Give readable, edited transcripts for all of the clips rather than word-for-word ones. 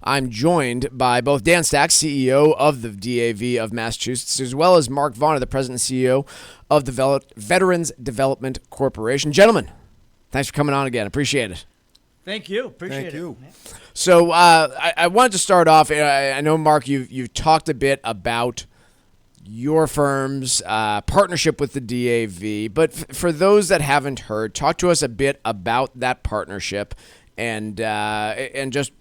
I'm joined by both Dan Stack, CEO of the DAV of Massachusetts, as well as Mark Varner, the President and CEO of the Veterans Development Corporation. Gentlemen, thanks for coming on again. Appreciate it. Thank you. Appreciate it. Thank you. So I wanted to start off. I know, Mark, you've talked a bit about your firm's partnership with the DAV, but for those that haven't heard, talk to us a bit about that partnership and just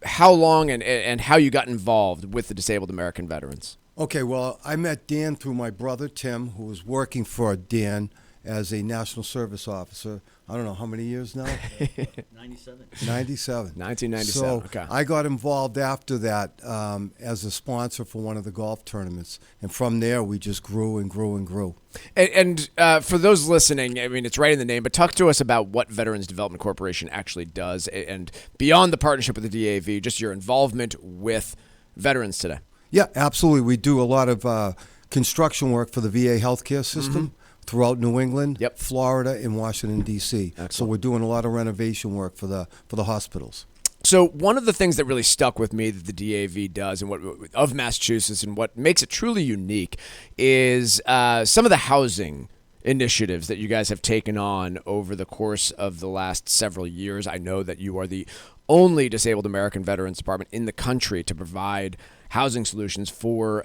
how long and how you got involved with the Disabled American Veterans. Okay, well, I met Dan through my brother, Tim, who was working for Dan as a National Service Officer. I don't know how many years now? 97. 1997, So okay. I got involved after that as a sponsor for one of the golf tournaments. And from there, we just grew and grew and grew. And for those listening, I mean, it's right in the name, but talk to us about what Veterans Development Corporation actually does and beyond the partnership with the DAV, just your involvement with veterans today. Yeah, absolutely. We do a lot of construction work for the VA healthcare system throughout New England, Florida, and Washington, D.C. Excellent. So we're doing a lot of renovation work for the hospitals. So one of the things that really stuck with me that the DAV does and of Massachusetts and what makes it truly unique is some of the housing initiatives that you guys have taken on over the course of the last several years. I know that you are the only Disabled American Veterans Department in the country to provide housing solutions for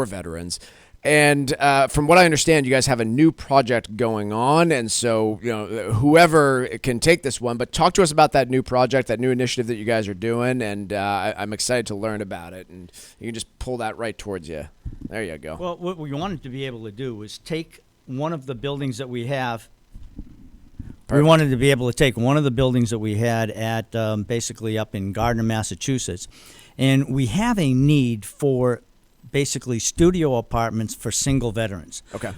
veterans. And from what I understand, you guys have a new project going on, and so whoever can take this one. But talk to us about that new project, that new initiative that you guys are doing, and I'm excited to learn about it. And you can just pull that right towards you. There you go. Well, what we wanted to be able to do was take one of the buildings that we have. Perfect. We wanted to be able to take one of the buildings that we had at basically up in Gardner, Massachusetts, and we have a need for basically studio apartments for single veterans. Okay.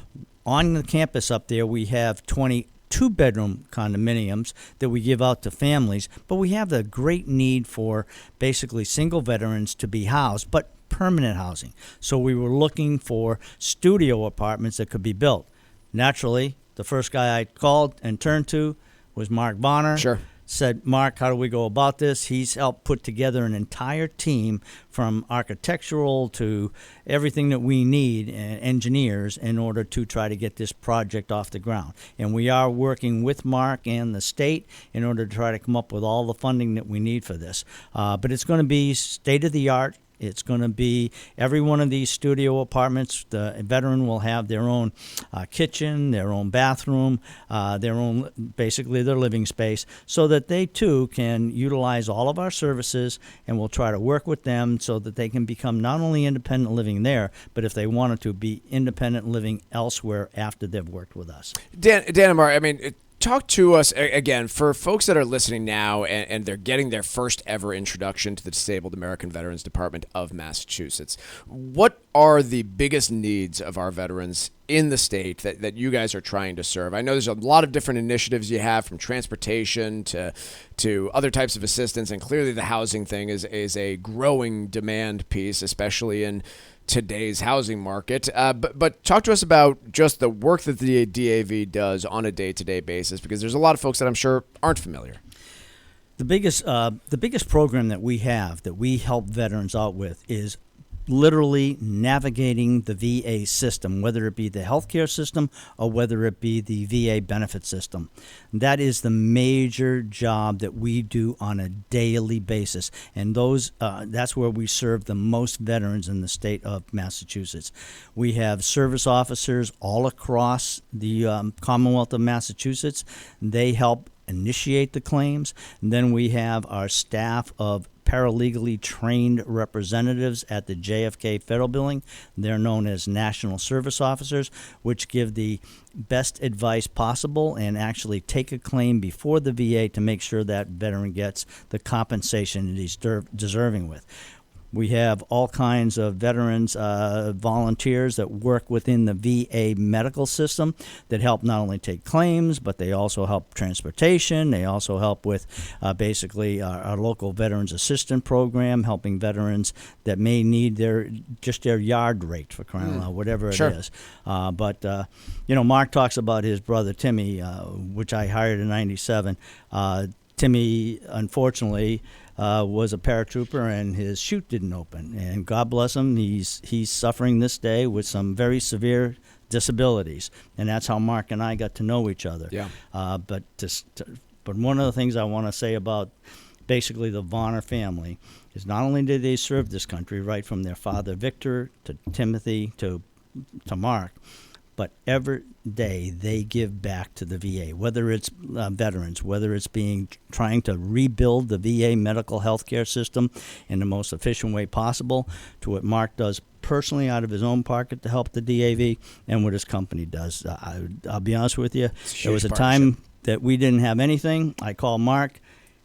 On the campus up there, we have 22-bedroom condominiums that we give out to families, but we have the great need for basically single veterans to be housed, but permanent housing. So we were looking for studio apartments that could be built. Naturally, the first guy I called and turned to was Mark Bonner. Sure. Said, Mark, how do we go about this? He's helped put together an entire team from architectural to everything that we need, engineers, in order to try to get this project off the ground. And we are working with Mark and the state in order to try to come up with all the funding that we need for this. But it's going to be state-of-the-art. It's going to be every one of these studio apartments. The veteran will have their own kitchen, their own bathroom, their own, basically their living space, so that they too can utilize all of our services, and we'll try to work with them so that they can become not only independent living there, but if they wanted to, be independent living elsewhere after they've worked with us. Dan and Mark, I mean, talk to us, again, for folks that are listening now and they're getting their first ever introduction to the Disabled American Veterans Department of Massachusetts. What are the biggest needs of our veterans in the state that you guys are trying to serve? I know there's a lot of different initiatives you have, from transportation to other types of assistance, and clearly the housing thing is a growing demand piece, especially in today's housing market. But talk to us about just the work that the DAV does on a day-to-day basis, because there's a lot of folks that I'm sure aren't familiar. The biggest program that we have that we help veterans out with is literally navigating the VA system, whether it be the healthcare system or whether it be the VA benefit system. That is the major job that we do on a daily basis, and that's where we serve the most veterans in the state of Massachusetts. We have service officers all across the Commonwealth of Massachusetts. They help initiate the claims. And then we have our staff of paralegally trained representatives at the JFK Federal Building. They're known as National Service Officers, which give the best advice possible and actually take a claim before the VA to make sure that veteran gets the compensation that he's deserving with. We have all kinds of veterans, volunteers that work within the VA medical system that help not only take claims, but they also help transportation. They also help with basically our local Veterans Assistant Program, helping veterans that may need their yard rate, for crying out loud, whatever it is. But Mark talks about his brother Timmy, which I hired in '97. Timmy, unfortunately, was a paratrooper and his chute didn't open. And God bless him, he's suffering this day with some very severe disabilities. And that's how Mark and I got to know each other. Yeah. But one of the things I want to say about basically the Vonner family is not only did they serve this country, right from their father Victor to Timothy to Mark, but every day they give back to the VA, whether it's veterans, whether it's trying to rebuild the VA medical health care system in the most efficient way possible, to what Mark does personally out of his own pocket to help the DAV, and what his company does. I'll be honest with you, there was a time that we didn't have anything. I called Mark.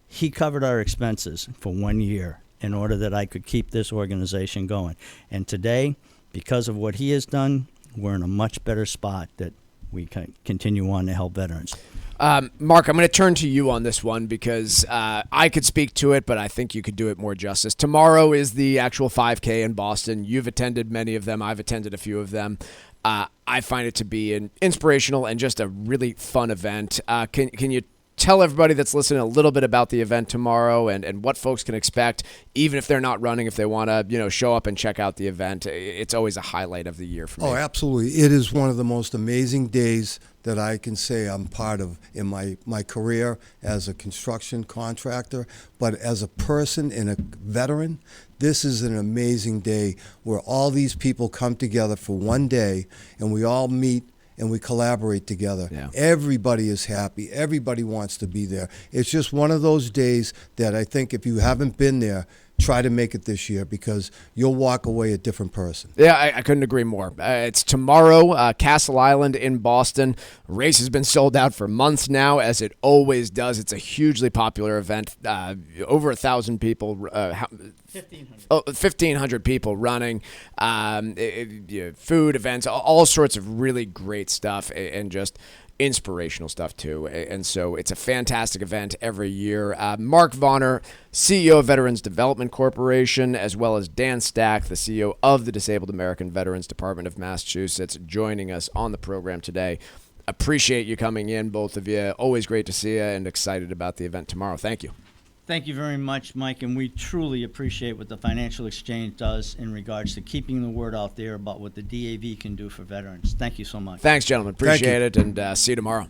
He covered our expenses for 1 year in order that I could keep this organization going. And today, because of what he has done, we're in a much better spot that we can continue on to help veterans. Mark, I'm going to turn to you on this one because I could speak to it, but I think you could do it more justice. Tomorrow is the actual 5K in Boston. You've attended many of them. I've attended a few of them. I find it to be an inspirational and just a really fun event. Can you tell everybody that's listening a little bit about the event tomorrow and what folks can expect, even if they're not running, if they want to, show up and check out the event? It's always a highlight of the year for me. Oh, absolutely. It is one of the most amazing days that I can say I'm part of in my career as a construction contractor. But as a person and a veteran, this is an amazing day where all these people come together for one day and we all meet and we collaborate together. Yeah. Everybody is happy. Everybody wants to be there. It's just one of those days that I think if you haven't been there, try to make it this year because you'll walk away a different person. Yeah, I couldn't agree more. It's tomorrow, Castle Island in Boston. Race has been sold out for months now, as it always does. It's a hugely popular event. Over 1,000 people. 1,500. 1,500 people running. Food, events, all sorts of really great stuff, and just inspirational stuff too. And so it's a fantastic event every year. Mark Vonner, CEO of Veterans Development Corporation, as well as Dan Stack, the CEO of the Disabled American Veterans Department of Massachusetts, joining us on the program today. Appreciate you coming in, both of you. Always great to see you and excited about the event tomorrow. Thank you. Thank you very much, Mike, and we truly appreciate what the Financial Exchange does in regards to keeping the word out there about what the DAV can do for veterans. Thank you so much. Thanks, gentlemen. Appreciate it, and see you tomorrow.